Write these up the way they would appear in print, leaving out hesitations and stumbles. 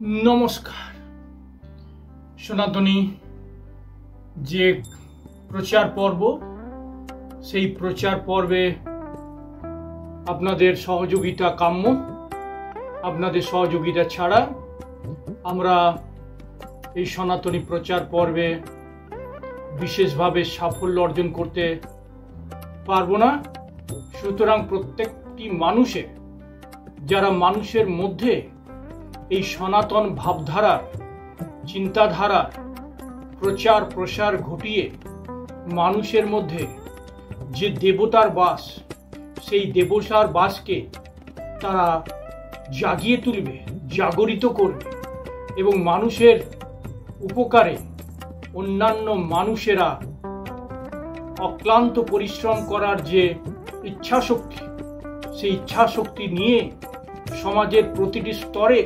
নমস্কার। সনাতনী যে প্রচার পর্ব, সেই প্রচার পর্বে আপনাদের সহযোগিতা কাম্য। আপনাদের সহযোগিতা ছাড়া আমরা এই সনাতনী প্রচার পর্বে বিশেষভাবে সাফল্য অর্জন করতে পারবো না। সুতরাং প্রত্যেকটি মানুষের, যারা মানুষের মধ্যে এই সনাতন ভাবধারার, চিন্তাধারার প্রচার প্রসার ঘটিয়ে মানুষের মধ্যে যে দেবতার বাস, সেই দেবতার বাসকে তারা জাগিয়ে তুলবে, জাগরিত করবে এবং মানুষের উপকারে অন্যান্য মানুষেরা অক্লান্ত পরিশ্রম করার যে ইচ্ছাশক্তি, সেই ইচ্ছাশক্তি নিয়ে সমাজের প্রতিটি স্তরে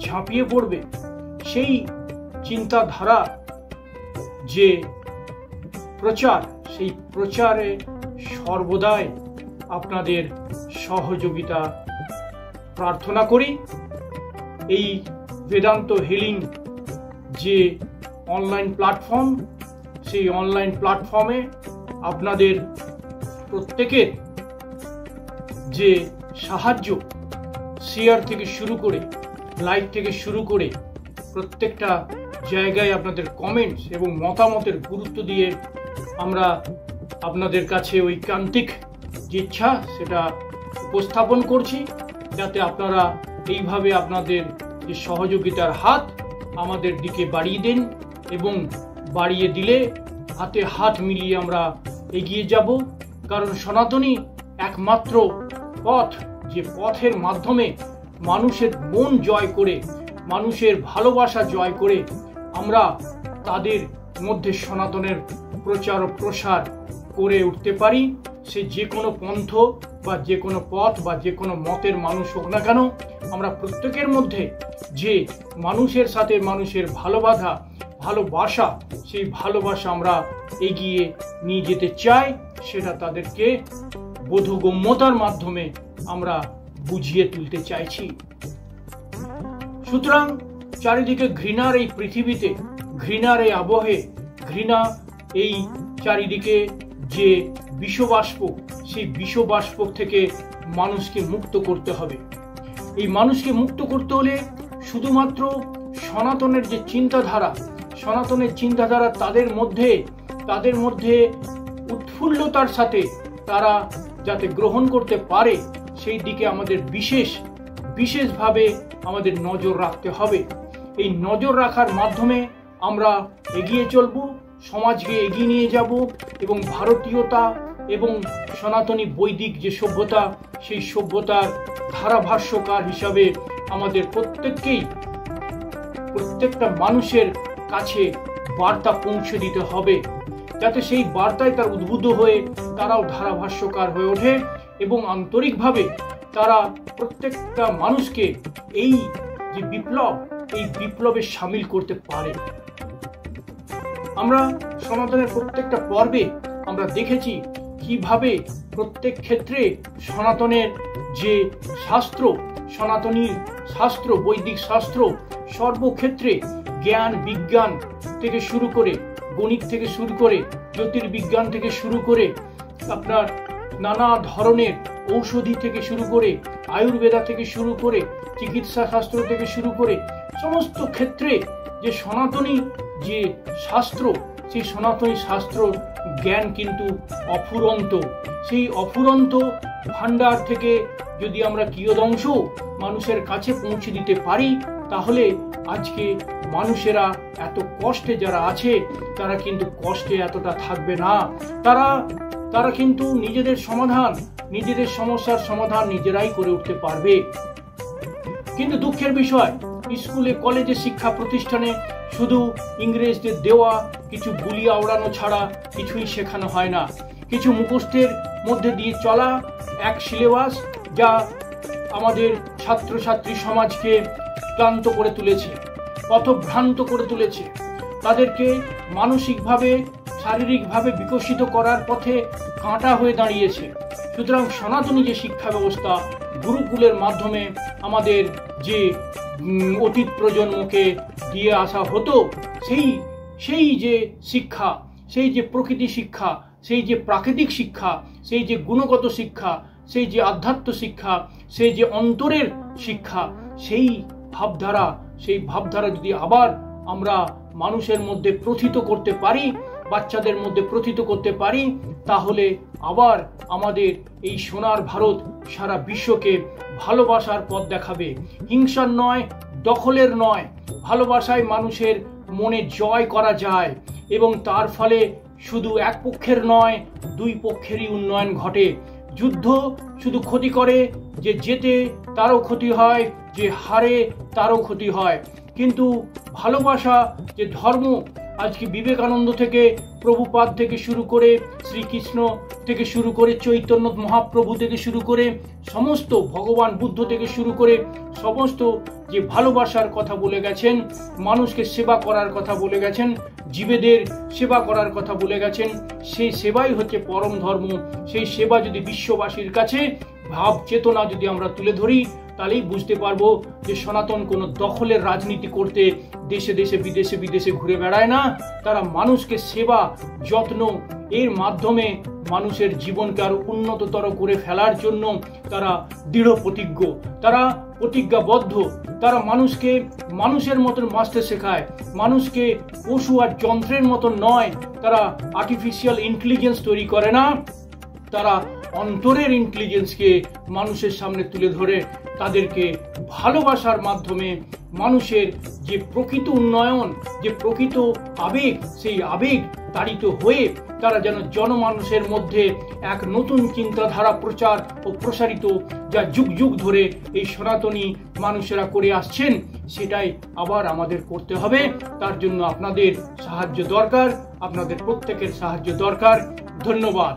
ঝাঁপিয়ে পড়বে, সেই চিন্তাধারা যে প্রচার, সেই প্রচারে সর্বদাই আপনাদের সহযোগিতা প্রার্থনা করি। এই বেদান্ত হিলিং যে অনলাইন প্ল্যাটফর্ম, সেই অনলাইন প্ল্যাটফর্মে আপনাদের প্রত্যেকের যে সাহায্য, শেয়ার থেকে শুরু করে, লাইক থেকে শুরু করে প্রত্যেকটা জায়গায় আপনাদের কমেন্টস এবং মতামতের গুরুত্ব দিয়ে আমরা আপনাদের কাছে ঐকান্তিক যে ইচ্ছা সেটা উপস্থাপন করছি, যাতে আপনারা এইভাবে আপনাদের যে সহযোগিতার হাত আমাদের দিকে বাড়িয়ে দেন এবং বাড়িয়ে দিলে হাতে হাত মিলিয়ে আমরা এগিয়ে যাব। কারণ সনাতনী একমাত্র পথ, যে পথের মাধ্যমে মানুষের মন জয় করে, মানুষের ভালোবাসা জয় করে আমরা তাদের মধ্যে সনাতনের প্রচার ও প্রসার করে উঠতে পারি। সে যে কোনো পন্থ বা যে কোনো পথ বা যে কোনো মতের মানুষ হোক না কেন, আমরা প্রত্যেকের মধ্যে যে মানুষের সাথে মানুষের ভালোবাসা, সেই ভালোবাসা আমরা এগিয়ে নিয়ে যেতে চাই। সেটা তাদেরকে বোধগম্যতার মাধ্যমে আমরা বুঝিয়ে তুলতে চাইছি। সুতরাং চারিদিকে ঘৃণার এই পৃথিবীতে, ঘৃণার এই আবহে, ঘৃণা এই চারিদিকে যে বিষবাষ্প, সেই বিষবাষ্প থেকে মানুষকে মুক্ত করতে হবে। এই মানুষকে মুক্ত করতে হলে শুধুমাত্র সনাতনের যে চিন্তাধারা, সনাতনের চিন্তাধারা তাদের মধ্যে উৎফুল্লতার সাথে তারা যাতে গ্রহণ করতে পারে, সেই দিকে আমাদের বিশেষভাবে আমাদের নজর রাখতে হবে। এই নজর রাখার মাধ্যমে আমরা এগিয়ে চলব, সমাজকে এগিয়ে নিয়ে যাব এবং ভারতীয়তা এবং সনাতনী বৈদিক যে সভ্যতা, সেই সভ্যতার ধারাভাষ্যকার হিসাবে আমাদের প্রত্যেকটা মানুষের কাছে বার্তা পৌঁছে দিতে হবে, যাতে সেই বার্তায় তার উদ্বুদ্ধ হয়ে তারাও ধারাভাষ্যকার হয়ে ওঠে এবং আন্তরিকভাবে তারা প্রত্যেকটা মানুষকে এই যে বিপ্লব, এই বিপ্লবে সামিল করতে পারে। আমরা সনাতনের প্রত্যেকটা পর্বে আমরা দেখেছি কিভাবে প্রত্যেক ক্ষেত্রে সনাতনের যে শাস্ত্র, সনাতনী শাস্ত্র, বৈদিক শাস্ত্র সর্বক্ষেত্রে জ্ঞান বিজ্ঞান থেকে শুরু করে, গণিত থেকে শুরু করে, জ্যোতির্বিজ্ঞান থেকে শুরু করে, আপনার নানা ধরনের ঔষধি থেকে শুরু করে, আয়ুর্বেদা থেকে শুরু করে, চিকিৎসা শাস্ত্র থেকে শুরু করে সমস্ত ক্ষেত্রে যে সনাতনী যে শাস্ত্র, সেই সনাতনী শাস্ত্র জ্ঞান কিন্তু অফুরন্ত। সেই অফুরন্ত ভাণ্ডার থেকে যদি আমরা কিয়দংশ মানুষের কাছে পৌঁছে দিতে পারি, তাহলে আজকে মানুষেরা এত কষ্টে যারা আছে, তারা কিন্তু কষ্টে এতটা থাকবে না। তারা কিন্তু নিজেদের সমস্যার সমাধান নিজেরাই করে উঠতে পারবে। কিন্তু দুঃখের বিষয়, স্কুলে কলেজে শিক্ষা প্রতিষ্ঠানে শুধু ইংরেজদের দেওয়া কিছু বুলি আওড়ানো ছাড়া কিছুই শেখানো হয় না। কিছু মুখস্থের মধ্যে দিয়ে চলা এক সিলেবাস, যা আমাদের ছাত্রছাত্রী সমাজকে ক্লান্ত করে তুলেছে, পথভ্রান্ত করে তুলেছে, তাদেরকে মানসিকভাবে শারীরিকভাবে বিকশিত করার পথে কাঁটা হয়ে দাঁড়িয়েছে। সুতরাং সনাতনী যে শিক্ষা ব্যবস্থা, গুরুকুলের মাধ্যমে আমাদের যে অতীত প্রজন্মকে দিয়ে আসা হতো, সেই যে শিক্ষা, সেই যে প্রকৃতি শিক্ষা, সেই যে প্রাকৃতিক শিক্ষা, সেই যে গুণগত শিক্ষা, সেই যে আধ্যাত্ম শিক্ষা, সেই যে অন্তরের শিক্ষা, সেই ভাবধারা যদি আবার আমরা মানুষের মধ্যে প্রথিত করতে পারি, বাচ্চাদের মধ্যে প্রথিত করতে পারি, তাহলে আবার আমাদের এই সোনার ভারত সারা বিশ্বকে ভালোবাসার পথ দেখাবে। হিংসার নয়, দখলের নয়, ভালোবাসায় মানুষের মনে জয় করা যায় এবং তার ফলে শুধু এক পক্ষের নয়, দুই পক্ষেরই উন্নয়ন ঘটে। যুদ্ধ শুধু ক্ষতি করে, যে জেতে তারও ক্ষতি হয়, যে হারে তারও ক্ষতি হয়। কিন্তু ভালোবাসা যে ধর্ম, আজকে বিবেকানন্দ থেকে, প্রভুপাদ থেকে শুরু করে, শ্রীকৃষ্ণ থেকে শুরু করে, চৈতন্য মহাপ্রভু থেকে শুরু করে, সমস্ত ভগবান বুদ্ধ থেকে শুরু করে সমস্ত যে ভালোবাসার কথা বলে গেছেন, মানুষকে সেবা করার কথা বলে গেছেন, জীবেদের সেবা করার কথা বলে গেছেন, সেই সেবাই হচ্ছে পরম ধর্ম। সেই সেবা যদি বিশ্ববাসীর কাছে ভাব চেতনা যদি আমরা তুলে ধরি, তাহলেই বুঝতে পারবো যে সনাতন কোনো দখলের রাজনীতি করতে দেশে দেশে বিদেশে ঘুরে বেড়ায় না। তারা মানুষকে সেবা যত্ন এর মাধ্যমে মানুষের জীবনকে আরো উন্নততর করে ফেলার জন্য তারা দৃঢ় প্রতিজ্ঞ, তারা প্রতিজ্ঞাবদ্ধ। তারা মানুষকে মানুষের মতন বাঁচতে শেখায়, মানুষকে পশু আর যন্ত্রের মতন নয়। তারা আর্টিফিশিয়াল ইন্টেলিজেন্স তৈরি করে না, তারা অন্তরের ইন্টেলিজেন্সকে মানুষের সামনে তুলে ধরে তাদেরকে ভালোবাসার মাধ্যমে মানুষের যে প্রকৃত উন্নয়ন, যে প্রকৃত আবেগ, সেই আবেগ তাড়িত হয়ে তারা যেন জনমানুষের মধ্যে এক নতুন চিন্তাধারা প্রচার ও প্রসারিত, যা যুগ যুগ ধরে এই সনাতনী মানুষেরা করে আসছেন, সেটাই আবার আমাদের করতে হবে। তার জন্য আপনাদের সাহায্য দরকার, আপনাদের প্রত্যেকের সাহায্য দরকার। ধন্যবাদ।